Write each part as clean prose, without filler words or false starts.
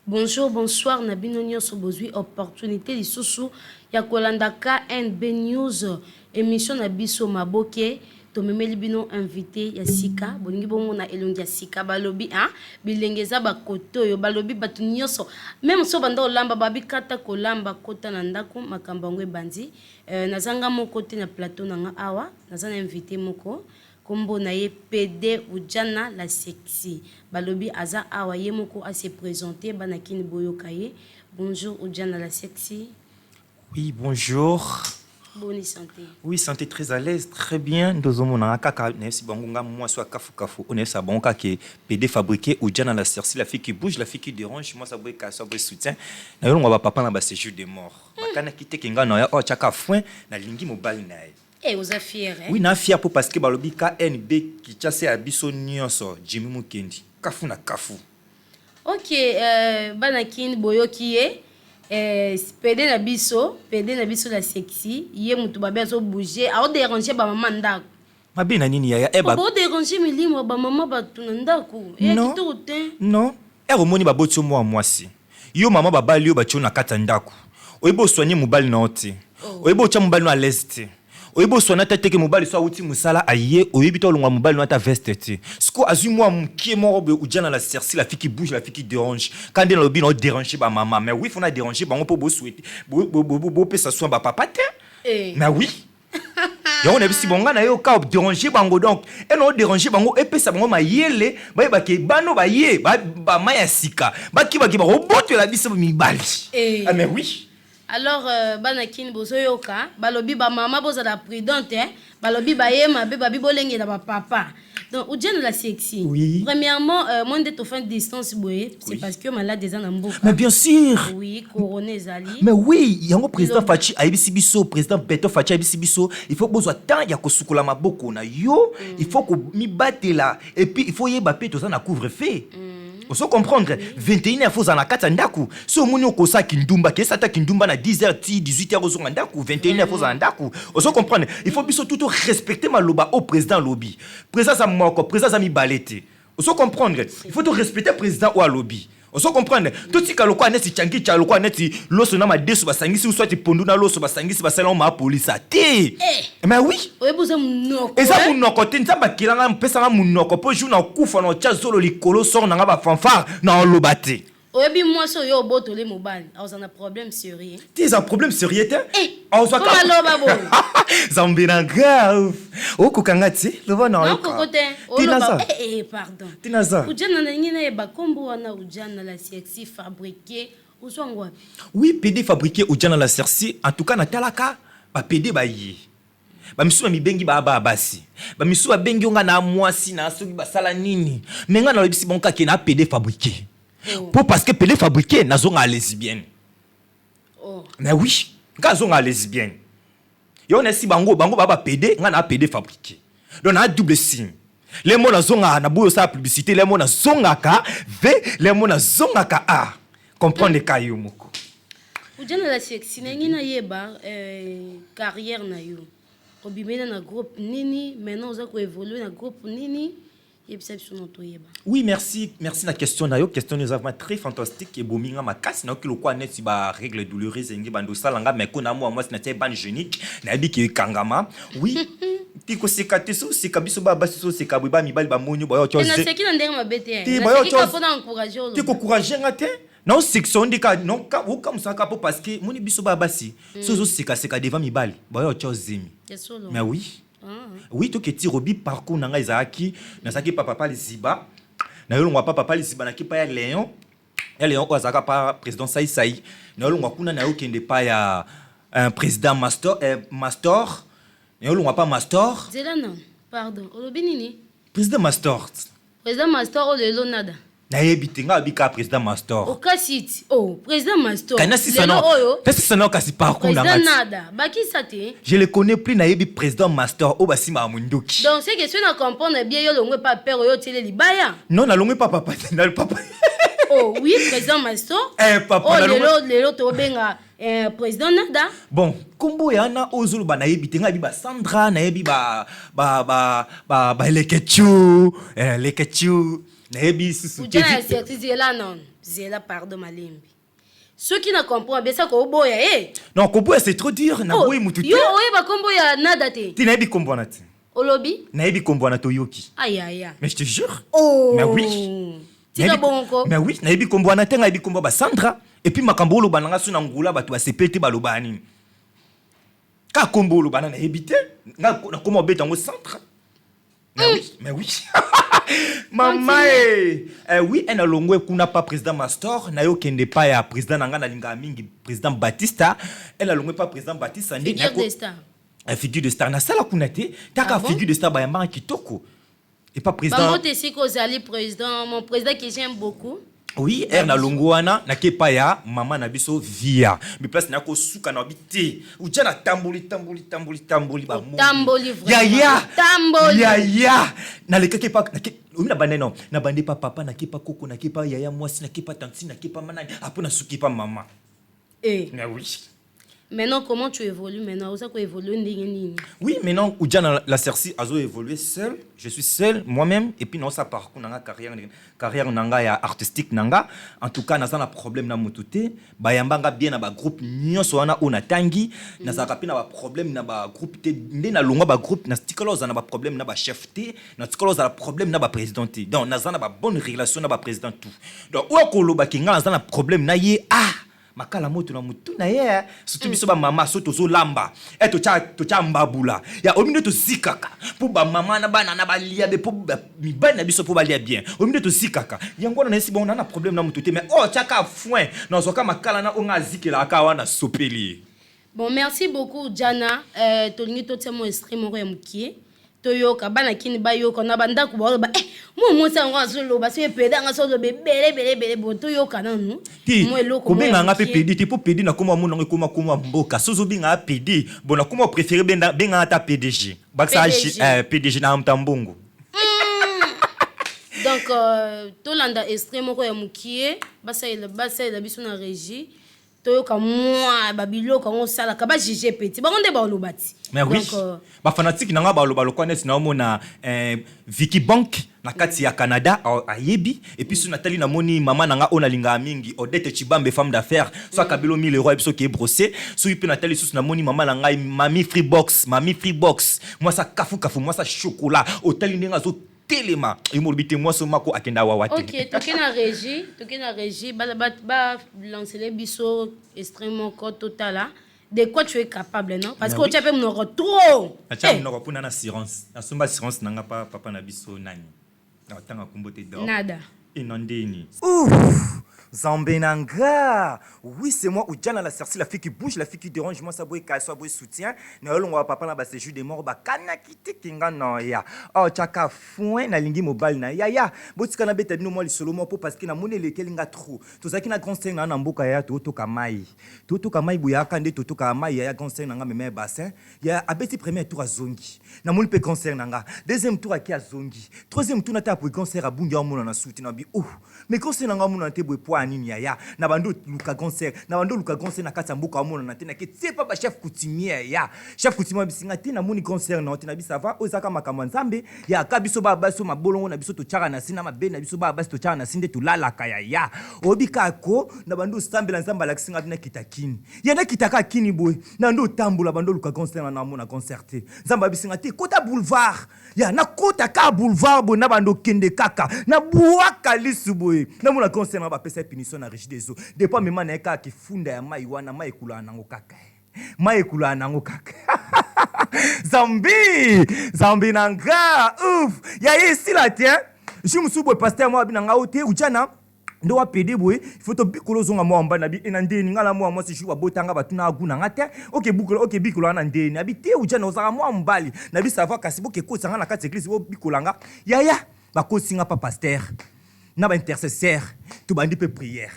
Bonjour, bonsoir, Nabino Nyonso bozwi opportunité lisusu ya kolanda KNB News émission na biso maboke tomemeli bino invité ya sika bolingi bomona elongi ya sika balobi bilengeza bakoto yo balobi batu nyonso même so banda olamba babikata kolamba kota na ndako makambo ngo ebandi nazanga moko te na plateau nanga awa nazana invité moko kombo na ye PD Ujana la sexy balobi aza awa ye moko a se présenter banakini boyoka ye. Bonjour Ujana la sexy. Oui, bonjour. Bonne santé. Oui, santé très à l'aise, très bien. Nous avons kaka nesi bangunga moi soit kafu on est ça bon kaka PD fabriqué Ujana la sexy, la fille qui bouge, la fille qui dérange, moi ça boy ka ça boy soutien. Na yo ngwa papa na ba séjour de mort. Makana kite kinga na ya o chaka foin na lingi mobile na ye. Eh, vous êtes fiers, hein? Oui, na fier pour parce que balobi KNB qui chasse à biso nyonso Jimmy Mukendi. Kafu na kafu. Ok, banakin boyoki ye. PD na biso la sexy. Ye mutu babe azo bouger, a déranger ba maman ndako. Mabe na nini ya eba. Ba déranger milimo ba maman ba tunandako. E kitoko te. Non. E romoni ba botio moi si. Yo maman ba bali yo ba tio na kata ndako. Oyebo soigner mobali na ote. Oyebo tia mobali na leste. Oyebo soigner tete ke mobali so uti musala aye oyebi to longwa mobali na ta veste te. Siko azui moi mkie morobe Ujana la sexy, la fille qui bouge, la fille qui dérange. Quand den lobi no déranger ba maman, mais oui faut na déranger bango po bo souhaiter. Bo pesa soin ba papa te. Mais oui. Ya on a bisi bonga na yo ka déranger bango donc et non déranger bango et pesa bango mayele ba ke bano ba ye ba maya sika. Ba ki ba roboto la biso mibali. Ah mais oui. Alors, banakin bozoyoka, balobi ba mama boza la prudente, balobi ba yema be babi bolenge na ba papa. Donc, Ujana la sexy. Oui. Premièrement, moi de fin de distance boye, c'est parce que malade des en mboka. Mais bien sûr. Oui, couronné zali. Mais oui, yango président Fachi aibisi biso, président Beto Fachi aibisi biso, il faut bozwa temps ya kosukola maboko na yo, il faut ko mi batela et puis il faut yeba pe to ça na couvre-feu. On se comprendre 21h faut na kata ndaku so muni okosa kindumba ke sata kindumba na 10h ti 18h ozonga ndaku 21h faut na ndaku on se comprendre il faut biso tout respecter maloba au président lobby président sa moko président sa mi balete on se comprendre il faut tout respecter président au lobby on se comprendre tout tika loko aneti changi cha loko aneti loso na madesu basangisi soit pondu na loso basangisi basala ma police te mais oui oyebuza munoko eza munoko te nzamba kilanga mpesa nga munoko po jour na kufa na cha zolo likolo sort na ba fanfare na lobate oyebi moi so yo botole mobile a un problème sérieux t'es un problème sérieux te on soit ka loba bo zambina grave okukanga ti loba na yo kokote oloba pardon tinaza Ujana na ngina e bakombo wana Ujana la sexy fabriqué usongwa oui PD fabriqué Ujana la sexy en tout cas na talaka ba PD ba yi ba misu mi bengi ba basi ba misu ba bengi nga na mwasi na soki ba sala nini menga na lebisi bonka ke na PD fabriqué pour parce que PD fabriqué na zonga lesbienne mais oui nga zonga lesbienne yo na si bango baba PD nga na PD fabriqué donc na double signe les mots na zonga na boyo sa publicité les mots na zonga ka v les mots na zonga ka a comprendre ka yo moko Ujana la sexy na ngina yeba carrière na yo obimena na groupe nini maintenant oza ko évoluer na groupe nini. Oui, merci la question d'ailleurs. Question nous avons très fantastique et bominga ma casse na ki lokwa net ba règle douloureuse ngi bando salanga mais ko na moi c'est na ban génique na bi ki kangama. Oui. Tiko sekate so sekabiso ba basi so sekabu ba mibali ba monyo ba yo chose. Na sekina ndenge mabete. Na sekina fona encourager olo. Tiko encourager ngate. Non section ndika non ka uka musaka po parce que moni biso ba basi. So seka devant mibali. Ba yo chose zemi. Mais oui. Oui, tout que Robi parcours nanga Isaki, nasaki papa les Ziba. Na yo ngwa papa les Ziba na ki pa ya Léon. Ya Léon ozaka pa président Saï. Na yo ngwa kuna na yo kende pa ya un président Mastor Mastor. Na yo ngwa pa Mastor. Zelana, pardon. Olobi nini? Président Mastor. Président Mastor o lelo nada. Na yebi nga bika président Mastor. Okasiti. Président Mastor. Kana si sana. Pesi sana kasi parcours nanga. Président nada. Baki sate. Je le connais plus na yebi président Mastor o basima munduki. Donc c'est que si on comprendre bien yo longwe pa père yo tele libaya. Non, na longwe pa papa, na le papa. Oui, président Mastor. Papa lelo to benga président nada. Bon, kombo yana ozulu ba na yebi tenga bi ba Sandra na yebi ba lekechu na yebi susu Ujana la sexy là non zela pardon malembi. Ceux qui ne comprennent pas ça, ko boya eh. Non, koboya c'est trop dur. Na boy mutu. Yo oyeba kombo ya nada te. Ti naibi kombo na te. Olobi? Naibi kombo na toyoki. Aïe aïe aïe. Mais je te jure. Oh. Mais oui. Tika bonko. Mais oui, naibi kombo na te naibi kombo ba Sandra et puis makambo lo bananga suna ngula batu ba sepete ba lobani. Ka kombo lo banana ebité na comment beta ngo Sandra. Mais oui. Maman, oui, elle a longé kuna pas président Mastor, na yo kende pas ya président nanga na linga mingi président Batista, elle a longé pas président Batista ni figure de star. Figure de star na sala kunate, taka figure de star ba yamba kitoko. Et pas président. Bango te siko zali président, mon président que j'aime beaucoup. Oui, na longoana na ke pa ya maman na biso via. Mi place na ko suka na bité. Uja na tamboli ba mo. Tamboli vraiment. Tamboli. Ya. Na le ke pa na bande non. Na bande pa papa na ke pa koko na ke pa yaya mwasi na ke pa tanti na ke pa manani. Apo na suki pa maman. Eh. Mais oui. Maintenant, comment tu évolues maintenant? Où ça qu'on évolue? Oui, maintenant, Oudjana la Cerci a évolué seul. Je suis seul, moi-même. Et puis, non, ça parcours nanga carrière nanga ya artistique nanga. En tout cas, n'a pas problème na motute. Bayambanga bien na ba groupe nyonso wana ona tangi. Na za kapi na ba problème na ba groupe te. Ndé na longa ba groupe na stikolos na ba problème na ba chef te. Na stikolos na problème na ba président te. Donc, na za na ba bonne relation na ba président tout. Donc, ou akolo ba kinga na za na problème na ye makala moto na mutu na ye surtout biso ba mama so tozo lamba to cha mbabula ya ominde to sikaka pour ba mama na bana na balia be pour mi bana biso pour balia bien ominde to sikaka yango na esi bon na problème na mutu te mais chaka foin na soka makala na onga zikela aka wana sopeli. Bon, merci beaucoup Jana. Tolingi to temo extrait moko ya mukie toyoka bana kini bayoka na banda ko ba mo sa ngo azolo ba se peda nga so bele bo toyoka nanu mo eloko ko benga nga pe pedi te po pedi na koma mo ngo koma mboka sozo binga pedi bona koma préférer benga ta PDG baksa PDG na mtambongo. Donc tolanda extrait moko ya mukie basa ila biso na régie toyoka moi babiloko ngo sala ka ba juger petit ba nde ba olobati. Mais oui, ba fanatique nanga ba lobalo connaître na mona Vicky Bank na kati ya Canada ayebi et puis sur Nathalie na moni mama nanga ona linga mingi Odette Chibambe femme d'affaires so kabelo 1000 euros biso ki brossé so ipe Nathalie sous na moni mama nanga mami free box moi ça kafu moi ça chocolat hôtel ninga zo telema imolbité moi so mako akenda wawate. OK, toke na régie ba lancer les biso extrêmement total. De quoi tu es capable, non? Parce que tu as même trop. Tu as une pour na assurance. Na somba assurance nanga pa papa na biso nani. Na tanga kumbote do. Nada. Inondeni. Zambenanga. Oui, c'est moi, Oudjana la Cerci, la fille qui bouge, la fille qui dérange, moi, ça boue kaso, boue soutien. Na yolo ngwa papa na ba séjour des morts, ba kana kite kinga no ya. Chaka foin na lingi mobile na ya. Botika na beta bino moi li solo mo po parce que na mone lekel nga trop. To zaki na grand seng na mboka ya to kamai. To kamai buya kande to kamai ya grand seng nga meme bassin. Ya abeti premier tour à zongi. Na mone pe concert nga. Deuxième tour à ki à zongi. Troisième tour na ta pour concert à bunga mo na souti na bi. Mais concert nga mo na te boy nini ya na bando luka concert na kati mboka mona na tena ke tsepa ba chef coutumier ya chef coutumier bisinga te na moni concert na tena bisava ozaka makambo nzambe ya kabiso ba baso mabolongo na biso to chara na sina mabe na biso ba baso to chara na sinde to lala kaya ya obika ko na bando stambela nzamba la kisinga bina kitakini ya na kitaka kini boy na ndo tambula bando luka concert na mona concerté nzamba bisinga te kota boulevard ya na kota ka boulevard bo na bando kende kaka na buaka lisu boy na mona concert na ba pesa punition na riche des eaux depuis même na ka ki funda ya mai wana mai kula nango kaka zambi nanga ouf ya ici la tiens je me suis pasteur moi binanga ote ujana ndo wa pede boy faut to bikolo zonga mo amba na bi enandeni ngala mo si shuwa botanga batuna aguna ngate OK bikolo na ndeni abi te ujana ozaka mo mbali na bi savoir kasi boke ko sanga na kati église bo bikolanga ya ba ko singa pa pasteur na ba intercesseur to bandi pe prière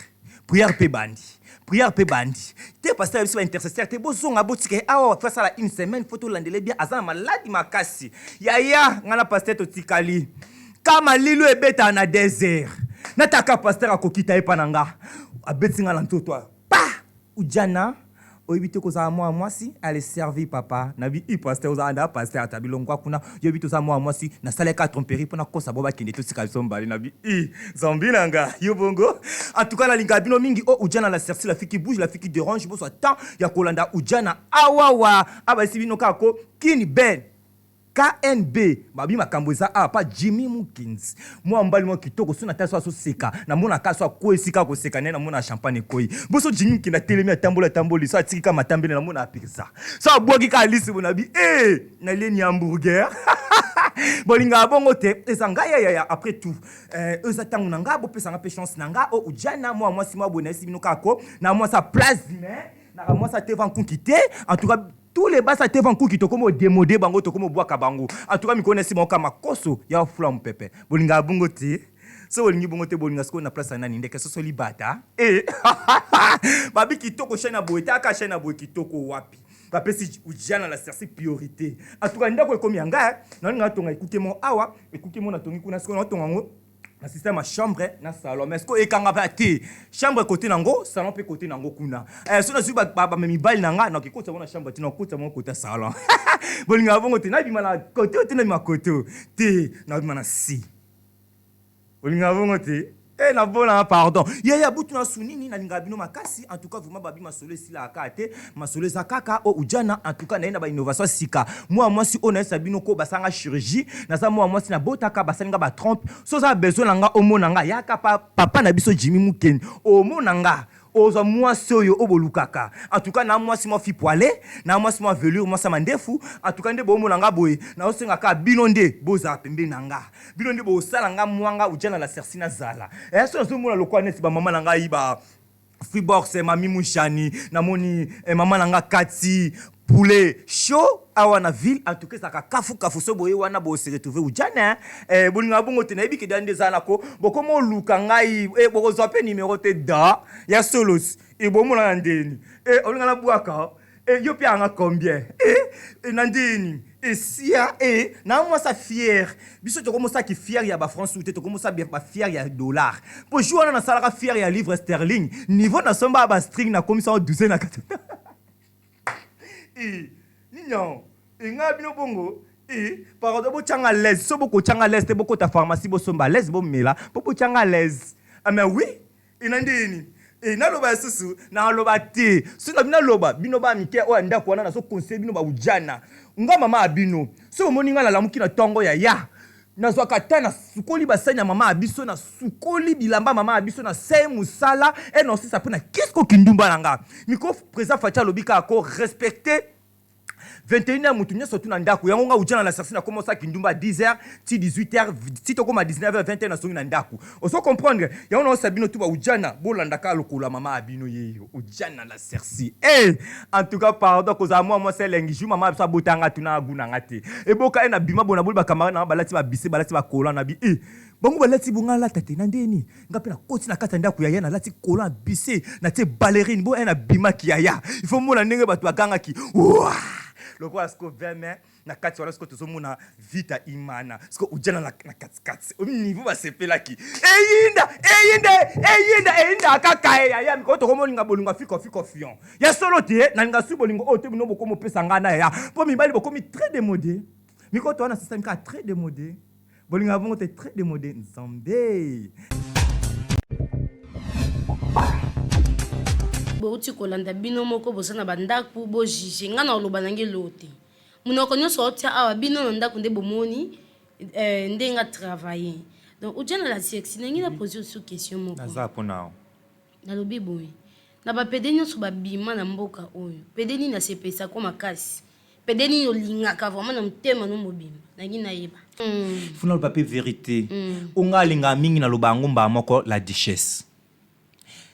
pe bandi te pasteur biso ba intercesseur te bozonga botike face à une semaine faut to landele bien azana maladi makasi ya ngana pasteur to tikali kama lilo ebeta na désert nataka pasteur akokita epa nanga abetinga na ntoto pa ujana oyebite kozala mwa mwasi ale servi papa nabi i pasteur ozala pasteur tabilongwa kuna yebite ozala mwa mwasi na saleka tromperie pona kosa boba kende to sika sombali nabi i zambinanga yo bongo en tout cas na linga bino mingi o ujana la sersi la fiki bouge la fiki dérange bo so temps ya kolanda ujana awawa aba sibino kako kini ben KNB babi makambo eza pas Jimmy Mukins moi mbali mo kitoko so na taso so seka na mona kaso ko esika ko seka na mona champagne koi boso Jimmy Mukins na telemi tamboli so atika matambele na mona apikisa so aboki ka lisi bonabi na leni hamburger bolinga bongo te ezanga ya après tout eza tangu nanga bo pesa nga patience nanga o ujana moi si moi bonesi bino kako na moi sa place na moi sa te van quitter en tout cas tous les bas te van qui to comme démodé bango to comme boaka bango en tout cas mi connaissez mon kama koso ya flam pepe bolinga bongo te so bolingi bongo te bolinga sko na place na ninde ke so libata babi kitoko chena boeta ka chena bo kitoko wapi bapesi ujana la sersi priorité en tout cas ndako ekomi yanga na nga tonga écoutez-moi awa écoutez-moi na tongi kuna sko na tonga ngo na système à chambre na salon mais est-ce que ekanga ba te chambre côté nango salon pe côté nango kuna so na zuba ba memi bali nanga na kikota na chambre tina kota mo côté salon bolinga bongo te na bima na côté te na bima côté te na bima na si bolinga bongo te na bona pardon ya butu na sunini na linga bino makasi en tout cas vraiment babi masolo sila akate masolo za kaka o ujana en tout cas na ba innovation sika moi si on a sabino ko basanga chirurgie na za moi si na botaka basalinga ba trompe so za besoin nanga omonanga yaka papa na biso Jimmy Mukeni omonanga oza mwasi oyo obolukaka en tout cas na mwasi mo fi poilé na mwasi mo velure mo sa mandefu en tout cas nde bomo nanga boye na osenga ka bino nde boza pembe nanga bino nde bo sala nga mwanga ujana la sersina zala so zo mona lokwa nesi ba mama nanga iba Freebox mami Mushani na moni mama nanga Kati poulet chaud awa na ville en tout cas ça kafu so boye wana bo se retrouver ujana bolinga bongo te na yebi ke dande zana ko boko mo luka ngai boko zo pe numéro te da ya solos bomo na ndeni olinga na buaka yo pe anga combien na ndeni sia na moi ça fier biso to komosa ki fier ya ba France ou te to komosa ba fier ya dollar po jour na sala fier ya livre sterling niveau na somba ba string na komisa 12 na 4 Nino, nga bino bongo, pardon, bo changa les, so boko changa les, te boko ta pharmacie bo somba les bo mela, boko changa les. Ah mais oui, inandini. Na loba susu, na loba te. So na bina loba, bino ba mike o anda ko na so conseil bino ba ujana. Nga mama abino. So moninga la lamuki na tongo ya. Na zwaka tana sukoli basanya mama abiso na sukoli bilamba mama abiso na sei musala et non si ça pena qu'est-ce ko kindumba nanga miko président Fatia lobika ko respecter 21h mutunya surtout na ndako yango nga ujana la sersi na commencer kindumba 10h ti 18h ti to koma 19h 20h na songi na ndako oso comprendre yango na sabino tu ba ujana bolanda ka lokula mama abino yeyo ujana la sersi en tout cas pardon ko za moi c'est lengi ju mama abisa botanga tuna aguna ngate eboka na bima bona boli ba kamara na balati ba bise balati ba kola na bi bango balati bunga la tate na ndeni ngape na koti na kata ndako ya na lati kola bise na te ballerine bo na bima ki ya il faut mona ndenge batu baganga ki le quoi est-ce que vraiment na kati wala ce que tozomona vita imana ce que ujana na kati au niveau ba sepela ki eyinda kaka ya mi ko to komolinga bolinga fiko fion ya solo te na nga su bolingo o te bino boko mo pesa ngana ya po mi bali boko mi très démodé mi ko to na système ka très démodé bolinga bongo te très démodé nzambe bouti kolanda bino moko bosana bandaku bo jije nga na oloba nange lote munoko nyonso otia awa bino na ndaku nde bomoni ndenga travailler donc ujana la sexe nangi na poser sur question moko naza pona na lobi boy na ba pede nyonso ba bima na mboka oyo pede ni na sepesa ko makasi pede ni olingaka vraiment na mtema no mobima nangi na yeba funa le papier vérité onga linga mingi na lobango mba moko la duchesse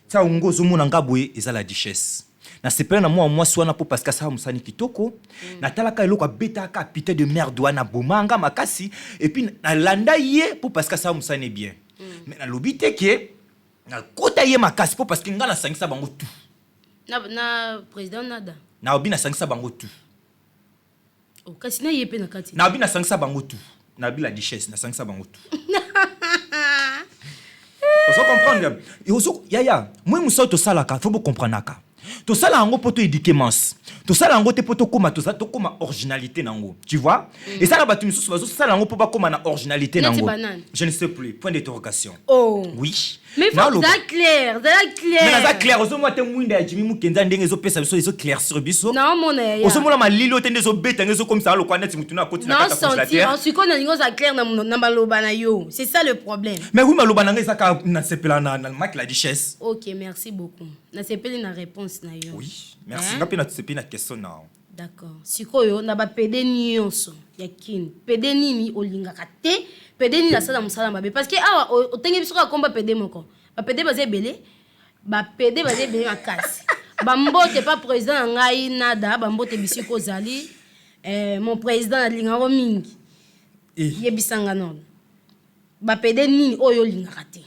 ça ungo zomo nanga boye eza la duchesse na sepela na moi swana po parce que ça musani kitoko na talaka eloko beta ka pité de merde wana bomanga makasi et puis na landa ye po parce que ça musani bien mais na lobité ke na kota ye makasi po parce que ngana sangisa bango tout na président nada na obina sangisa bango tout o kasi na yepe na kati na obina sangisa bango tout na bi la duchesse na sangisa bango tout Vous comprenez? Et aussi, yaya, moi musa to salaka, faut vous comprendre naka. To sala yango poto éduquer masse. To sala yango te poto koma to koma originalité nango. Tu vois? Et ça na batu misusu bazo sala yango po ba koma na originalité nango. Je ne sais plus. Point d'interrogation. Oh. Oui. Mais faut ça clair, Mais ça clair, ozo moi te mwinda ya Jimmy Mukenza ndenge zo pesa biso zo clair sur biso. Non mon ya. Ozo mona malilo te ndezo beta ngezo comme ça lokwa net mutuna koti na kata congélateur. Non, senti, on ça clair na maloba na yo. C'est ça le problème. Mais oui maloba na ngeza ka na sepela na Mac la Duchesse. OK, merci beaucoup. Na sepeli na réponse na yo. Oui, merci. Ngapi na sepeli na question na. D'accord. Sikoyo na ba pede nyonso ya kin. Pede nini olingaka te, pede nini na sala musala mabe parce que awa otenge biso ka komba pede moko. Ba pede baze belé, ba pede baze belé makasi. Ba mbote pas président ngai nada, ba mbote bisiko zali mon président alingako mingi. Yebisanga non. Ba pede nini oyo lingaka te.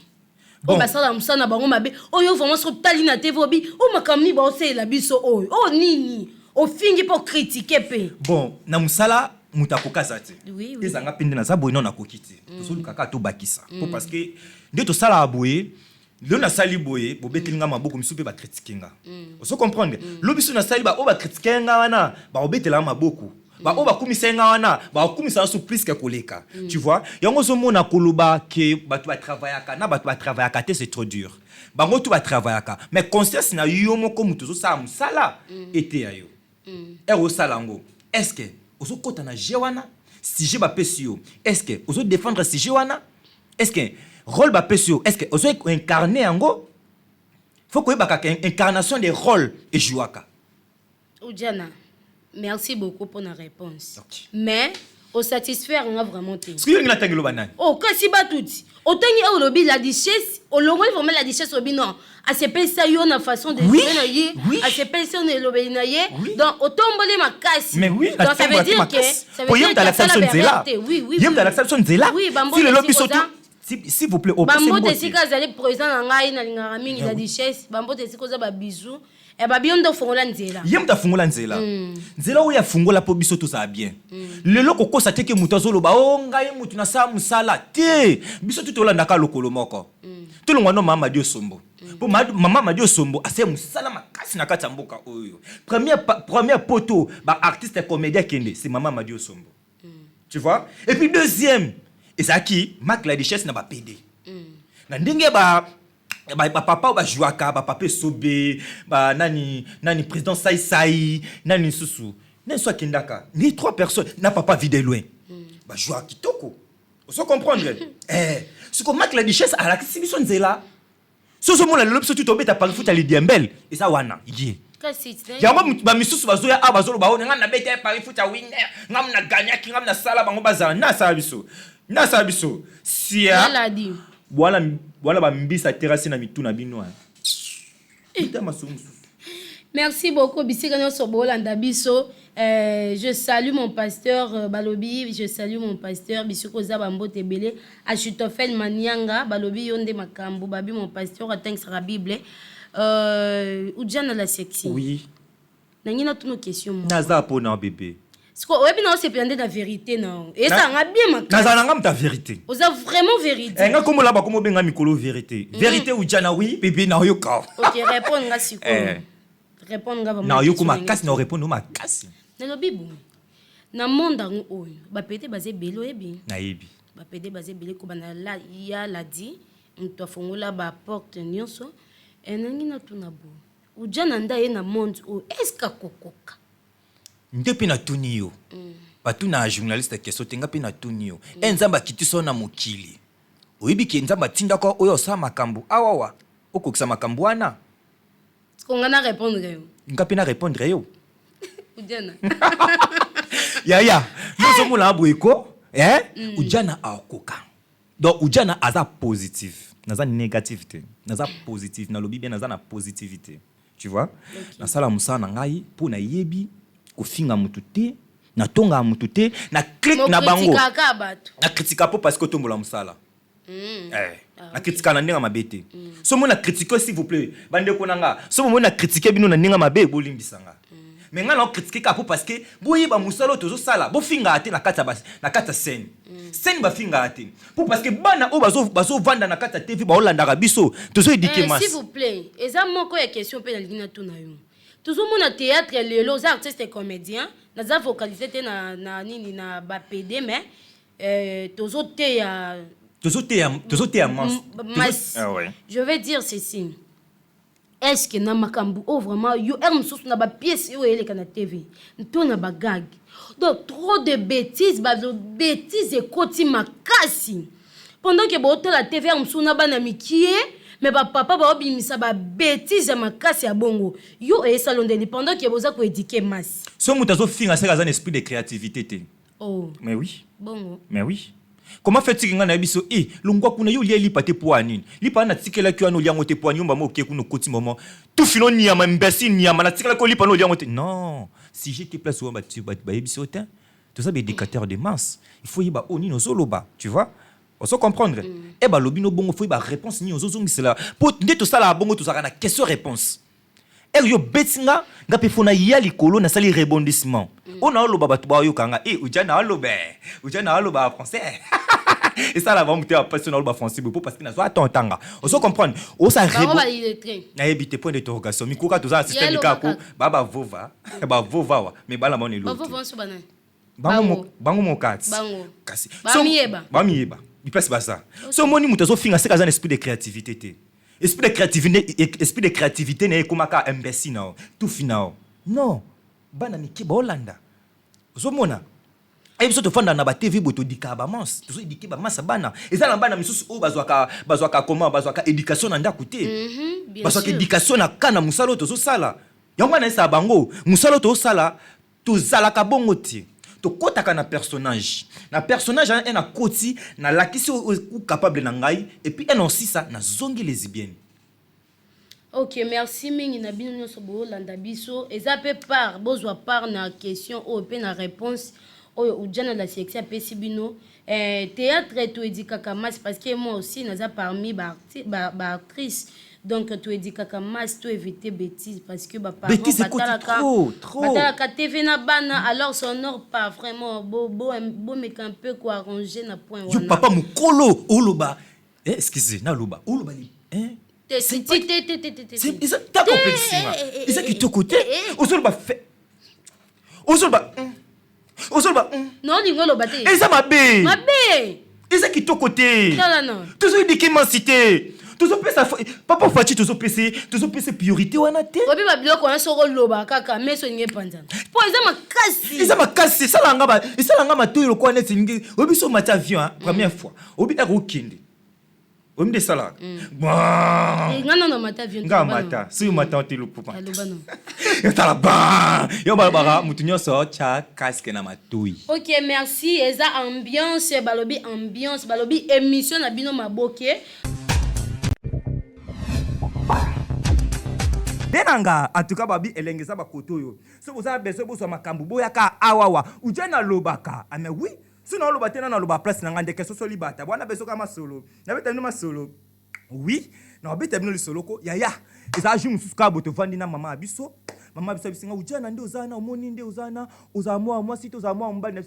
Bon basala musala bango mabe, oyo vraiment so tali na TV obi, o makamni ba osela biso oyo. O nini? Au fingi pour critiquer pe. Bon, na musala mutakoka zate. Oui. Ezanga pende na zaboy non na kokiti. To so lukaka to bakisa. Parce que de to sala aboye, le na sali boye, bo betelinga maboko misu pe ba critiquer nga. Vous comprendre? Lo biso na sali ba o ba critiquer nga wana, ba obetela maboko. Ba o ba kumisa nga wana, ba kumisa so plus que koleka. Tu vois? Yango zo mona koloba ke ba tu ba travailler na ba tu ba travailler te c'est trop dur. Bango tu ba travailler mais conscience na yo moko mutu zo sa musala été ayo. Ero salango. Est-ce que ozo kota na jewana si je ba pesio? Est-ce que ozo défendre si jewana? Est-ce que rôle ba pesio? Est-ce que ozo incarner ango? Faut que ba incarnation des rôles et jouaka. Oudjana, merci beaucoup pour la réponse. Okay. Mais au satisfaire on a vraiment été. Ce que ngina tangelo banane. Oh, kasi ba tuti. Otangi au lobby la richesse, au longo vraiment la richesse lobby non. À se penser yo na façon de oui, à se penser on est lobby na ye. Donc otombole ma casse. Mais oui, donc ça veut dire que ça veut dire que l'acceptation zela. Oui, oui. Yem ta l'acceptation zela. Oui, bambo. Si le lobby surtout s'il vous plaît, bambo te sika zali président na ngai na lingara mingi la richesse, bambo te sika za ba bisou. Et ba biondo fongola nzela. Yem ta fongola nzela. Nzela oya fongola po biso to ça bien. Lelo ko kosa te ke mutu azoloba o ngai mutu na sa musala te. Biso tu tolanda ka lokolo moko. To longwa no mama dio sombo. Po mama madio sombo ase musala makasi na kati mboka oyo. Première poto ba artiste comédien kende, c'est mama madio sombo. Tu vois? Et puis deuxième, et ça qui Mac la Duchesse na ba PD. Na ndenge ba papa ba jouaka ba papa sobe ba nani président sai nani susu nani soit kindaka ni trois personnes na papa vide loin ba jouaka kitoko vous comprendre ce que Mac la Duchesse a la exhibition nzela so mona le lobso tout obeta par foot ali diembel et ça wana yé yango ba misusu bazoya a bazolo ba ona na beta par foot a winner ngam na gagner ki ngam na sala bango bazana na sa biso sia maladi. Voilà ba mbisa terrasse na mituna bino. Merci beaucoup bisika nyoso bolanda biso. Je salue mon pasteur Balobi, je salue mon pasteur Bisiko Zabambote Belé, Achitofel Manianga, Balobi Yonde Makambo, Babi mon pasteur attend sa Bible. Oudjana la sexy. Oui. Nangina toutes nos questions. Naza pona bébé. Ouais, puis non, c'est plein de la vérité, non. Et ça, on a bien ma classe. Naza ta vérité. Vous avez vraiment vérité. Nga comme là-bas, comme benga mikolo vérité. Vérité ou djana oui, bébé na yoka. Ok, répondre nga siko. Répondre nga vraiment. Na yoko ma casse, na répondre ma casse. Na lobi bon. Na monde ngo oyo, ba pété basé belo ebi. Na yebi. Ba pété basé belé ko bana la ya la di, mto fongola ba porte nyonso. Et nangi na tuna bo. Ou djana nda ye na monde o est-ce ka kokoka. Ndepi na tunio. Batu na journaliste keso tenga pe na tunio. Enzamba kitiso na mokili. Oyibi ki nzamba tinda ko oyo sa makambo. Awawa. Okokisa makambo wana. Qu'on a répondre yo. Ngapi na répondre yo. Ujana. Ya. Nous sommes là boyko, Ujana akoka. Donc Ujana aza positif. Naza négativité. Naza positif. Na lobi bien naza na positivité. Tu vois? Na sala musana ngai po na yebi ko finga mututé. Na tonga mututé na click na bango na critique po parce que tombola musala na critique na ndinga mabete so mo na critique s'il vous plaît bande ko nanga so mo na critique bino na ndinga mabe bolimbisanga mais nga na critique ka po parce que boyi ba musala tozo sala bo finga ate na kata scène ba finga ate po parce que bana o bazo vanda na kata TV ba olanda biso tozo éduquer mas s'il vous plaît eza moko ya question pe na lingina tuna yo toujours mon théâtre les artistes et comédiens naza vocalisé na nini na ba PD mais toujours je vais dire ceci. Est-ce que na makambu vraiment yo mususu na ba pièce yo ele kana TV nto na ba gag donc trop de bêtises bêtises et koti makasi pendant que boto la TV mususu na bana mikie mais papa ba obimisa ba bêtises makasi ya bongo yo e salon de pendant que boza ko éduquer masse so mutazo finga c'est un esprit de créativité te. Oh mais oui bongo mais oui. Comment fait-il que biso longwa kuna yo lieli pate poani lipa na tikela kyo no liango te poani yomba mo ke kuno koti moment tout filo ni ya mbesi ni ya na tikela ko lipa no liango te non si j'étais place ou ba biso te tout ça éducateur de masse il faut y ba oni no zoloba tu vois on se comprendre et ba lobino bongo faut y ba réponse ni ozozongi cela pour tout ça la bongo tout ça na question réponse et yo betinga nga pe fona ya likolo na sali rebondissement on a loba batu ba yo kanga ujana aloba français. Et ça là va monter à passer dans le français parce que na so attendanga on se comprendre on ça rebo na ebité point d'interrogation mi koka toza système kako baba vova mais bala moni lo bango mokati kasi ba mieba il passe pas ça so moni mutazo finga c'est un esprit de créativité te esprit de créativité ne komaka imbécile na tout final non bana miki ba Hollanda so mona et biso to fanda na ba TV boto dikaba mans to so dikaba masa bana ezala bana misusu o bazwaka comment bazwaka éducation na ndako te bazwaka éducation na kana musalo to so sala yango na esa bango musalo to sala to zala ka bongo te to kotaka na personnage en a koti na lakisi ou capable na ngai et puis en aussi ça na zongi lesbienne. Ok, merci mingi na bino nyoso bo landa biso ezape par bozwa par na question ou pe na réponse oyo ujana la section pesi bino théâtre to edikaka mas parce que moi aussi naza parmi ba actrice donc to edikaka mas to éviter bêtises parce que ba parents batalaka TV na bana alors sonore pas vraiment beau mais un peu quoi arranger na point wana yo papa mukolo oloba excusez na loba oloba hein c'est ta complexe c'est ça qui te côté ozoloba fait ozoloba non lingo lo baté et ça mabe et ça qui te côté non tout ça dit qu'il cité tout ça peut ça papa Fachi tout ça peut priorité wana te obi ba biloko wana soko loba kaka meso nge panzana po eza makasi ça langa matoyo ko wana singi obi so mata avion première fois obi akokende obi de sala ngana no mata avion ngamata si mata te lupupa tala ba yo balabara mutunyo so cha casque na matoi. Ok, merci eza ambiance balobi émission na bino maboke Benanga en tout cas babi elengeza ba kotoyo so boza beso boso makambu boyaka awawa ujana lobaka ame oui sinon loba tena na loba place na ngande keso so libata bwana beso kama solo na beta no masolo oui na beta bino solo ko yaya eza jumu suka boto vandi na mama biso bisinga ujana nde ozana omoni nde ozana ozamwa moi sito ozamwa mbali na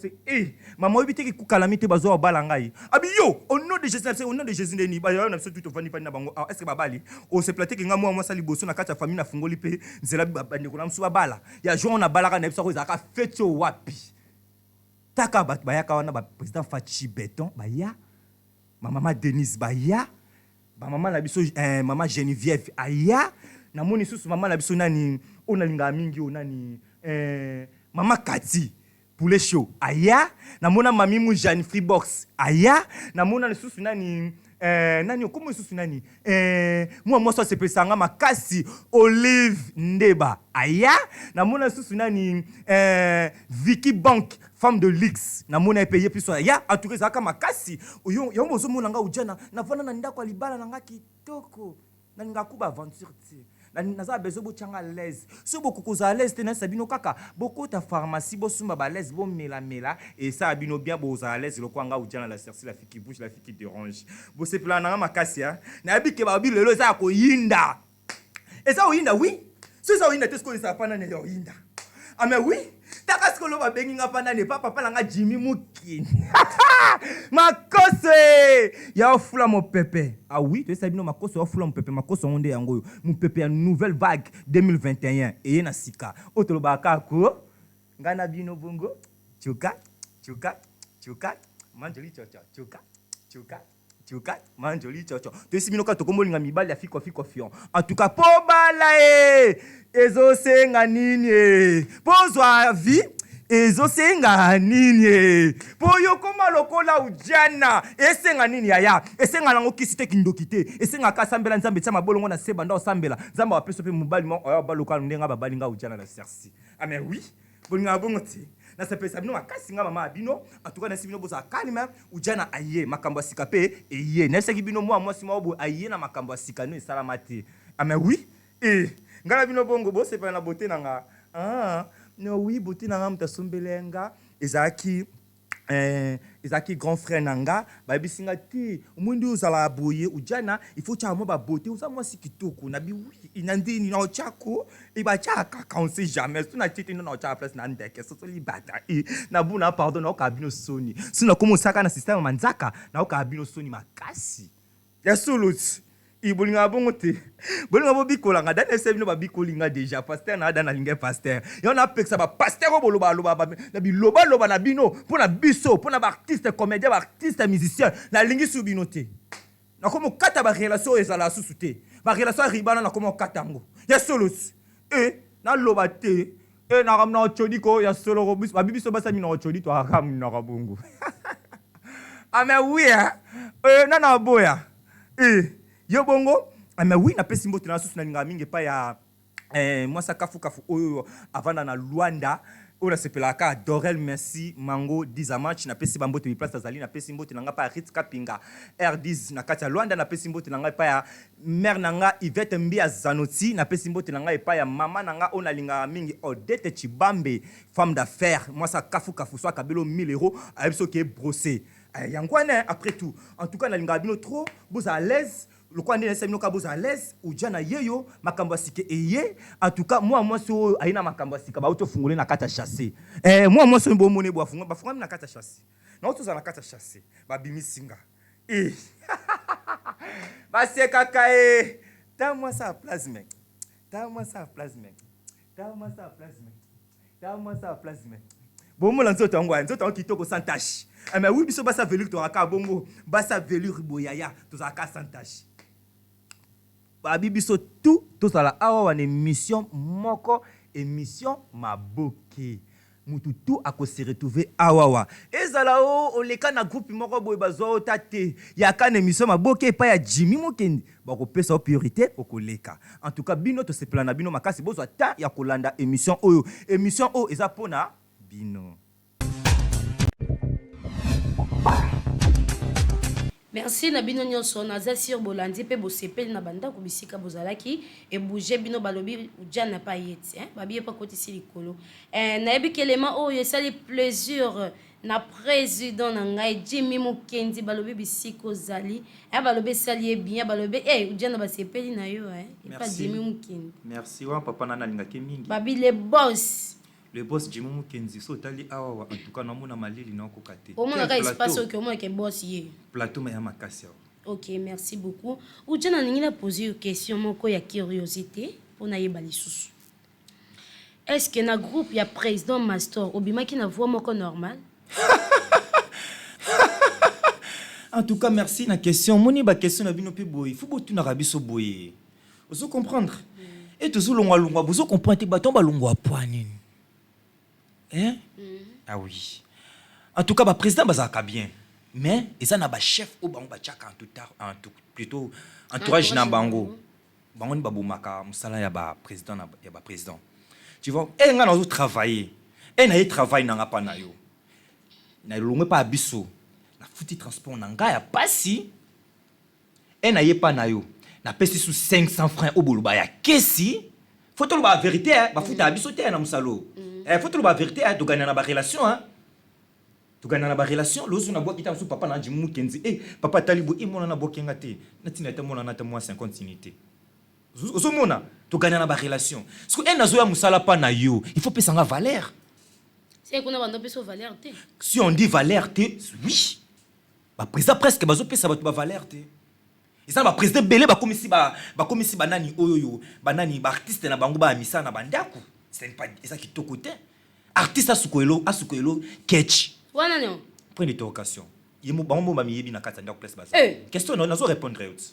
mama obiteki kukalamite bazo bala ngai abi yo au nom de Jésus ndeni ba yo na biso tout vandi na bango est-ce que babali o se platé ki nga moi sali boso na kati ya famille na fungoli pe nzela babande ko na msu babala ya jo na balaka na biso ko ezaka fete wapi taka bat bayaka wana ba président Fachi Beton baya mama Denise baya ba mama na biso mama Geneviève aya na moni susu mama na biso nani ona linga mingi onani mama Kati poulet show aya na mona mami mu Jeanne Freebox aya na mona le susu nani nani comment susu nani moi so se pesanga makasi Olive Ndeba aya na mona susu nani Vicky Bank femme de luxe na mona payé plus ya en tout cas ça kama makasi yo mozo mona nga ujana na vana na ndako alibala na nga kitoko na ngakuba aventure ti na naza bezo bo changa l'aise so beaucoup koza à l'aise tena sabino kaka beaucoup ta pharmacie bo sumba ba l'aise bo mela et ça abino bien bo za à l'aise lo kwanga ujana la cerci la fille qui bouge la fille qui dérange bo se plan na makasi ya na bike ba bi lelo za ko yinda et ça oyinda oui c'est ça oyinda tesko ça pana ne oyinda ah mais oui Taka skolo ba bengi nga pana ne papa la nga Jimmy Mukini. Makoso ya ofula mon pépé. Ah oui, tu sais bino makoso ofula mon pépé, makoso onde yango. Mon pépé ya nouvelle vague 2021 et na sika. Otolo ba ka ko ngana bino bongo. Chuka, chuka, chuka, manjoli chocho, chuka, chuka. Chuka, manjoli chocho. Tu sais bino ka to kombolinga mibali ya fiko fion. En tout cas, po bala ezo senga nini pozwa vi ezo senga nini po yokoma lokola ujana esenga nini yaya esenga nango kisite kindokite esenga ka sambela nzambe tsa mabolongo na seba ndo sambela nzamba wapeso pe mobali mo oya baloka ndenga babalinga ujana la sersi. Ah mais oui bolinga bongo ti na sepesa bino makasi nga mama bino en tout cas na sibino boza kalima ujana aye makambo sika pe eye na seki bino moi si mo aye na makambo sika no salamati. Ah mais oui ngala bino bongo bo sepa na beauté nanga no oui beauté nanga mtasombelenga ezaki grand frère nanga ba bisinga ti umundu uzala boye ujana il faut chamo ba beauté uza moi si kitoko na bi oui inandini na ochako iba chaka on sait jamais tu na tete na ochaka place na ndeke so libata na buna pardon na okabino soni sina komo saka na système manzaka na okabino soni makasi ya soluti ibolinga bongo te bolinga bo bikola nga dane sebino ba bikolinga déjà pasteur na dana linga pasteur yo na peksa ba pasteur ko boloba na biloba na bino pona biso pona ba artiste comédien ba artiste musicien na lingi su bino te na komo kata ba relation ezala susu te ba relation ribana na komo kata ngo ya solos na loba te na ramna chodiko ya solo robus ba bibiso basa mina chodi to akam na kabungu. Ah mais oui na boya yo bongo mais oui na pesi mbote na susu na linga mingi pa ya mwasa kafu oyo avanda na Luanda ola sepelaka Dorel merci mango 10 match na pesi bambote mi place azali na pesi mbote nanga pa Ritz Kapinga R10 na kati ya Luanda na pesi mbote nanga pa ya mère nanga Yvette Mbia Zanoti na pesi mbote nanga pa ya mama nanga ona linga mingi Odette Chibambe femme d'affaires mwasa kafu so kabelo 1000 euros a biso ke brosser yangwana après tout en tout cas na linga bino trop vous à l'aise le quoi n'est pas nous à l'aise ou jana yeyo makambo sike eye en tout cas moi so aina makambo sika ba auto fungole na kata chasser moi so mbo mone bo funga ba funga na kata chasser na auto za na kata chasser ba bimisinga ba se kaka ta moi ça place mec bon moi nzoto ngwa nzoto kitoko sans tache mais oui biso basa velure to aka bongo basa velure boyaya to za ka sans tache ba bibiso tout ça la awa wana émission moko émission maboke mutu tout ako se retrouver awawa ezala o leka na groupe moko boy bazo tate ya kana émission maboke pa ya Jimmy Mukini bako pesa priorité okoleka en tout cas bino to se plana bino makasi bozo ta ya kolanda émission o eza pona bino. Merci na bino nyonso naza sur bolandi pe bosepeli na banda ko bisika bozalaki e bouger bino balobi ujana pa yeti babiye pa kotisi likolo na yebi kelema o yesali plaisir na président na ngai Jimmy Mukini balobi bisiko zali balobi sali bien balobi ujana basepeli na yo pa Jimmy Mukini. Merci wa papa nana lingaki mingi babi le boss Jimmy Mukini so tali awa en tout cas na mona malili na kokate au moins ka espace au moins que boss ye plateau ma ya makasi. OK, merci beaucoup. Ujana ningina poser une question moko ya curiosité pour na yeba lisusu. Est-ce que na groupe ya président Master obimaki na voix moko normal? En tout cas merci na question moni ba question na bino pe boy faut botu na rabiso boy ozo comprendre et toujours longwa bozo comprendre ba tomba longwa poanini. Ah oui. En tout cas, le président bazaka bien. Mais ils ont un chef au bango bachaka plutôt entourage na bango. Bango ni babumaka musala ya ba président. Tu vois, nga na zo travailler. Na ye travail na ngapa na yo. Na longwe pa biso. Na futi transport na nga ya pasi. Na ye pa na yo. Na pesi sous 500 francs au boluba ya kesi. Faut tout la vérité ba futa biso te na musalo. Faut tout la vérité to gagner na ba relation to gagner na ba relation lozo na boki ta papa na Jimmy Mukini papa talibo imona na boki ngate na tina ta mona na ta moi 50 unité ozo mona to gagner na ba relation parce que na zo ya musala pa na yo il faut pesa nga valeur C'est qu'on a vendu plus valeur. Si on dit valeur, oui. Le président presque, ça va valeur. Et ça, le président Belé, comme si banani oyo, banani, artiste na bango ba misa na bandaku. C'est pas ça qui est côté. Artiste à Sukoelo, catch. Wana non. Point d'interrogation. Yemo bango ba miyebi na kata ndaku place basa. Question non, nazo répondre autre.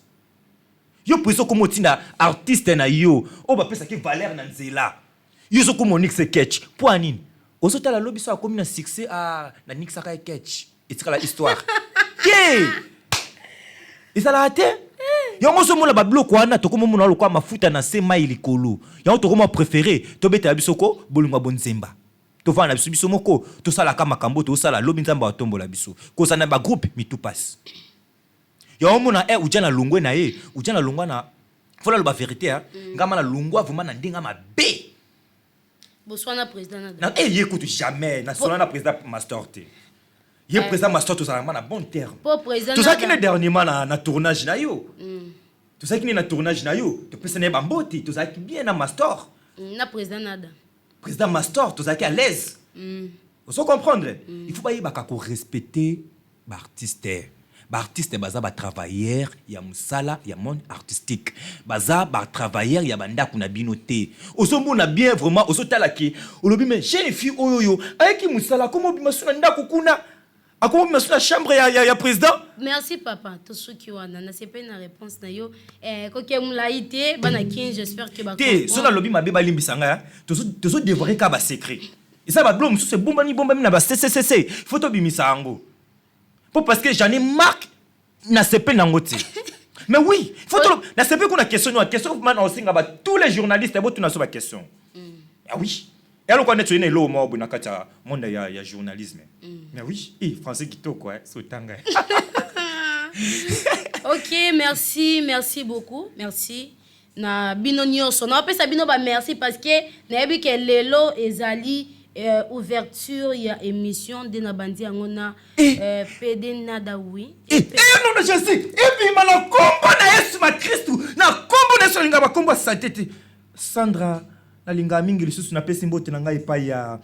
Yo preso comme tina artiste na yo, o ba pesa ki valeur na nzela. Yo zo comme Onyx catch. Pour nini? Ozo tala lobby so comme na succès à na Nix aka catch. Et c'est la histoire. Ke! Et ça l'a raté? Yango so mona ba bloc wana to comme mona lokwa mafuta na sema ilikolo. Yango to comme préféré, to beta bisoko bolungwa bonzemba. To vana biso moko, to sala ka makambo to sala lobi nzamba watombola biso. Ko sana ba groupe mi tout passe. Yango mona ujana lungwe na ye, ujana lungwa na fola lo ba vérité hein. Ngama na lungwa vraiment na ndinga mabe. Boswana président na. Na écoute jamais na sona na président master T. Ye président master to sala na bon terme. Pour président. Tout ça qui est dernièrement na tournage na yo. Tout ça qui est na tournage na yo, to pesa na bamboti, tout ça qui bien na master. Na président nada. Président master, tout ça qui est à l'aise. Vous savez comprendre? Il faut pas y respecter l'artiste. L'artiste baza ba travailleur, il y a musala, il y a monde artistique. Baza ba travailleur, il y a banda kuna binoté. Oso mona bien vraiment, oso talaki. Olobi mais jeune fille oyoyo, ayaki musala comment bimasuna ndako kuna? Ako bimasuna chambre ya président? Merci papa, tout ce qui wana na c'est pas une réponse na yo. Ko ke mulaité bana 15 j'espère que ba. Té, so na lobi mabe ba limbisanga, tozo dévorer ka ba secret. Et ça ba blom c'est bomba ni na ba CCCC. Faut to bimisa ngo. Parce que j'en ai marre na CP nangote. Mais oui, faut na CP qu'on a question maintenant aussi tous les journalistes abo tuna so ba question. Ah oui. Et alors qu'on est une lo mo na kata monde ya journalisme. Mais oui, français kitoko quoi, so tanga. OK, merci beaucoup. Merci. Na bino nyonso. Na pesa bino ba merci parce que na yebi ke lelo ezali ouverture ya émission de na bandi ngona PD nada oui. Non je sais. Et puis mana kombo na Yesu ma Kristu. Na kombo na so linga ba kombo satete. Sandra na linga mingi lisusu na pesi mbote na ngai pa ya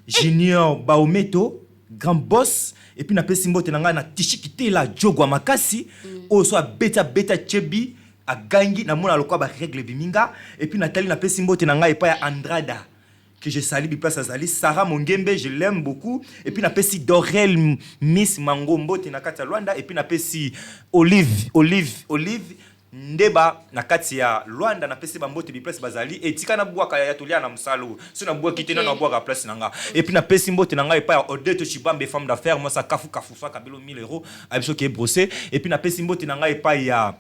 Junior Baometo, grand boss. Et puis na pesi mbote na ngai na Tishikite la Jogwa makasi. Oso beta chebi a gangi na mona lokwa ba règle biminga. Et puis Nathalie na pesi mbote na ngai pa ya Andrada. Que je salue Biplace Azali, Sarah Mongembe, je l'aime beaucoup. Et puis, napesi Dorel Miss Mangombo, Tinakata Luanda. Et puis, napesi Olive, Ndeba, Nakati ya Luanda, napesi Bambote Biplace Bazali. Et tika na bua kaya yatulia na msalo. Si na bua kitena na bua ka place nanga. Et puis, napesi Mbote nanga, et pas Odette Chibambe, femme d'affaires, moi, ça kafu fa kabelo 1000 €. Abiso qui est brossé. Et puis, napesi Mbote nanga, et pas ya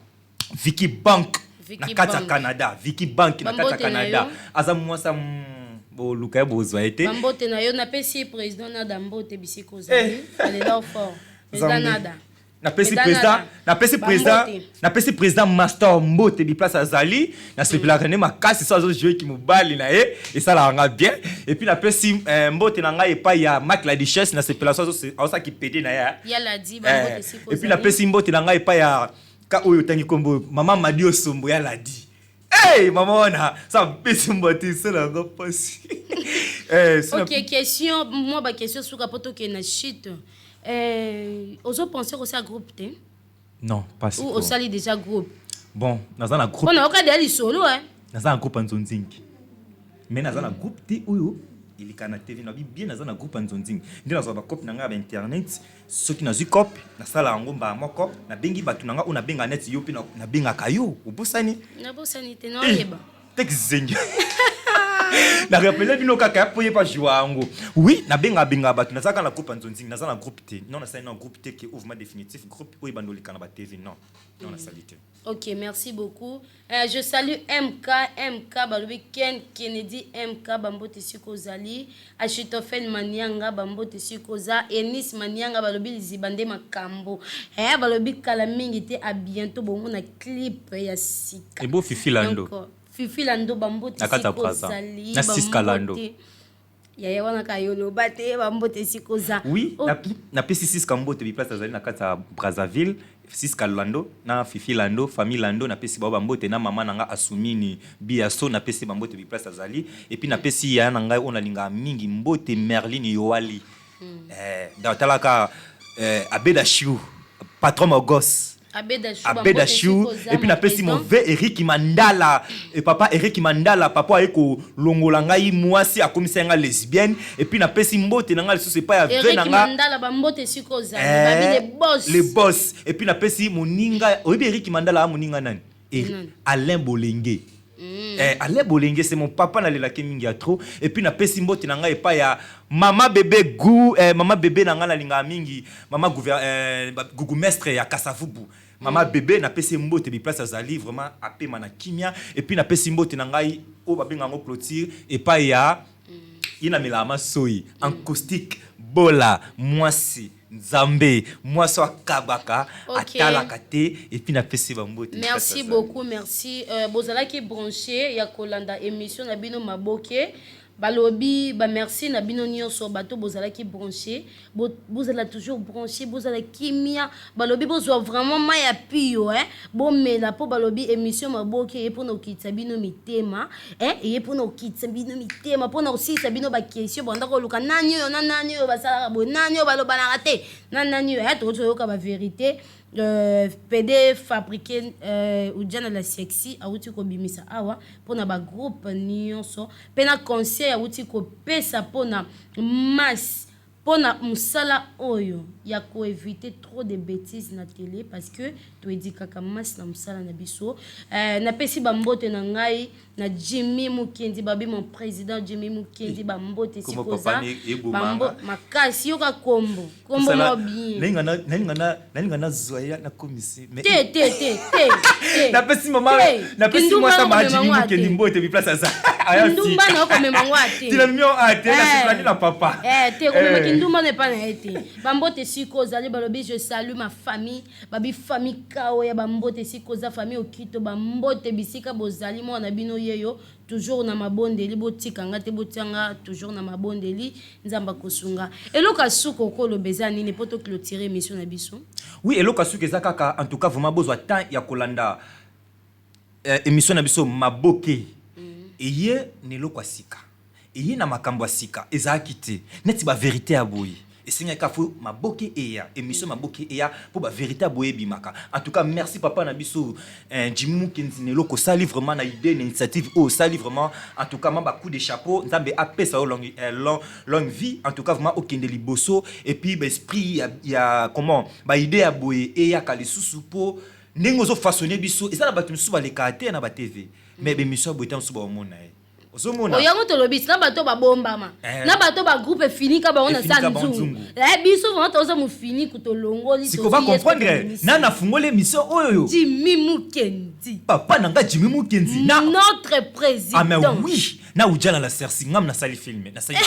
Vicky Bank, Nakata Canada. Vicky Bank, Nakata Canada. Azam moi, ça. Bon, Lucas Bozwa été. Mbote na yo na pesi président na Mbote bisiko zali. Elle est là fort. Président nada. Na pesi président master Mbote bi place Azali. Na sepela rené makasi ça zo jouer qui mobali na e et ça la rend bien. Et puis na pesi Mbote na ngai pa ya Mac la Duchesse na sepela ça ça qui pété na ya. Ya la dit Mbote siko. Et puis na pesi Mbote na ngai pa ya ka oyo tangi kombo maman Madio Sombo ya la dit. Hey, maman, ça baisse mon bâti, c'est la repasse. Ok, question, moi, ma question sur la poto qui est na shit. Vous pensez aussi à groupe T? Non, pas si. Ou au sali déjà groupe? Bon, dans un groupe. On a encore des solo, hein? Dans un groupe en zonzing. Mais dans un groupe T, où il est canal TV, bien dans un groupe en zonzing. Dans un copie dans internet, ceux qui n'ont pas copie, na sala ngomba moko, na bengi batu nanga una benga net yopi na benga kayo. Ubusani? Na busani te no yeba. Texenga. Na rappelé bino kaka poye pa joango. Oui, na benga batu na saka na groupe en zonzing, na sala groupe T. Non na sala groupe T qui ouvre ma définitif groupe où bandoli kana ba TV non. Non na salité. Ok, merci beaucoup. Je salue MK Balobi Ken Kennedy MK Bambote Sikozali, Achitofel Manianga Bambote Sikoza, Enis Manianga Balobi Zibande Makambo. Balobi Kalamingi te à bientôt bon na clip ya Sika. Et beau Fifi Lando. Fifi Lando Bambote Sikozali. Na Siska Lando. yaya wana kayolo bate bambote sikoza. Oui, na pesi 6 kambote bi place azali na kati ya Brazzaville, 6 Kalando na Fifi Lando, famille Lando na pesi bambote na mama nanga Asumini Biaso na pesi bambote bi place azali et puis na pesi ya nanga on alinga mingi mbote Merlin Yoali. Dans talaka Abeda Chou, patron Mogos. Abeda Chou et puis na pesi mon ve Eric Mandala et papa Eric Mandala papa eko longolanga yi mwasi akomisa nga lesbienne et puis na pesi mbote nanga lisusu pas ya ve nanga Eric Mandala bambote sikoza babi les boss et puis na pesi moninga oyebi Eric Mandala moninga nani Alain Bolenge. Alain Bolenge c'est mon papa na lela mingi ya trop et puis na pesi mbote nanga epa ya mama bébé gou mama bébé nanga na linga mingi mama gougou mestre ya Kasavubu. Mama bébé na pesi mbote bi place azali vraiment apema na kimia et puis na pesi mbote na ngai o babenga ngo clôture et pas ya ina milama soyi acoustique bola mwasi nzambe mwasi wa kabaka atala kate et puis na pesi mbote. Merci beaucoup, merci. Bozala ki branché ya kolanda émission na bino maboke. Balobi, merci na bino nyonso bato bozala ki branché, bozala toujours branché, bozala kimia, balobi bozwa vraiment maya pio bon mais la po balobi émission maboke et pour no kitsa bino mitema et pour no kitsa bino mitema pour no aussi sa bino ba question bonda ko luka nani yo basala bo nani yo baloba na raté nani yo to ka ba vérité. PD fabriqué Oudjana la sexy a outi ko bimisa awa pona ba groupe nyonso pena conseil a outi ko pesa pona masse pona musala oyo ya ko éviter trop de bêtises na télé parce que to edikaka masse na musala na biso na pesi ba mbote na ngai na Jimmy Mukendi babi mon président Jimmy Mukendi ba mbote sikoza bambo makasi yoka kombo mo bien nalinga na zoya na komisi te na pesi mama na pesi moi ça ba Jimmy Mukendi mbote bi place ça aya ndumba na ko mema ngwate tu la mio ate na c'est la papa te ko mema kindumba ne pas na été bambote sikoza le balobi je salue ma famille babi famille kao ya bambote sikoza famille okito bambote bisika bozali mo na bino yeyo toujours na mabondeli botikanga te botianga toujours na mabondeli nzamba kosunga eloka suko ko lo bezani ne poto clôturer émission na biso. Oui eloka suko ezaka en tout cas vraiment besoin temps ya kolanda émission na biso maboke eye ne lokwa sika eye na makambo sika ezaki te neti ba vérité aboyi esenga kafu maboke eya émission maboke eya pour ba vérité aboye bimaka. En tout cas merci papa na biso Jimmy Mukendi ne loko sali vraiment na idée initiative au sali vraiment en tout cas ma coup de chapeau nzambe apesa longue vie en tout cas vraiment okende liboso et puis ba esprit ya comment ba idée aboye eya kalisusu po ndenge zo façonner biso et ça na batu musu ba lekate na ba TV mais be mission aboye tan musu ba omona oyango tolobisi na bato babombama na bato ba groupe fini ka baona sa nzungu la biso vraiment toza mu fini kutolongoli to va comprendre na fungole mission oyo Jimmy Mukendi papa nanga Jimmy Mukendi na notre président mais oui na Oudjana la sersi ngam na sali filmer na sali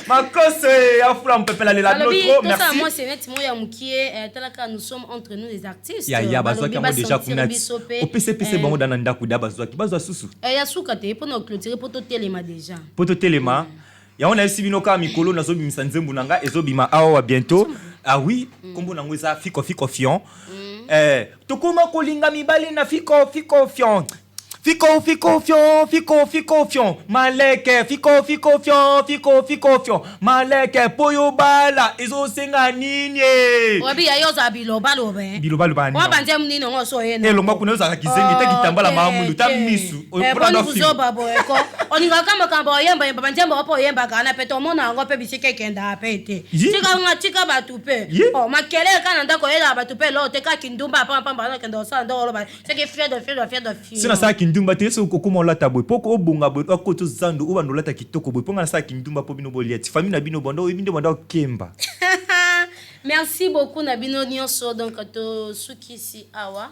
makose afula mpepela lela notre merci moi c'est net moi ya mukie talaka nous sommes entre nous les artistes ya bazwa kamo déjà kunati au PCPC bango dana ndaku da bazwa susu ya suka te pour nous clôturer pour telema déjà pour telema ya on a ici binoka mikolo nazo bimisa nzembu nanga ezobima awa bientôt ah oui kombo nango eza fiko fion tokoma kolinga mibali na fiko fion Fico fion maleke fico fion maleke poyo bala ezo senga nini wabi ya yoza biloba bani wa banje mnini ngo so yena lomba kuna yoza kizengi te kitambala mamundu ta misu ona kuzoba boyeko oninga kama kamba yemba banje mbo yemba kana peto mona ngo pe bisike kenda apete tika batu pe makele kana ndako yela batu pe lo te ka kindumba pamba na kenda sa ndo lo ba c'est que fier de sina sa kindumba te so kokoma lata boy poko obunga boy akoto zando uba ndo lata kitoko boy ponga na sa kindumba po bino boliati famille na bino bondo binde bondo kemba. Merci beaucoup na bino nyonso donc to sukisi awa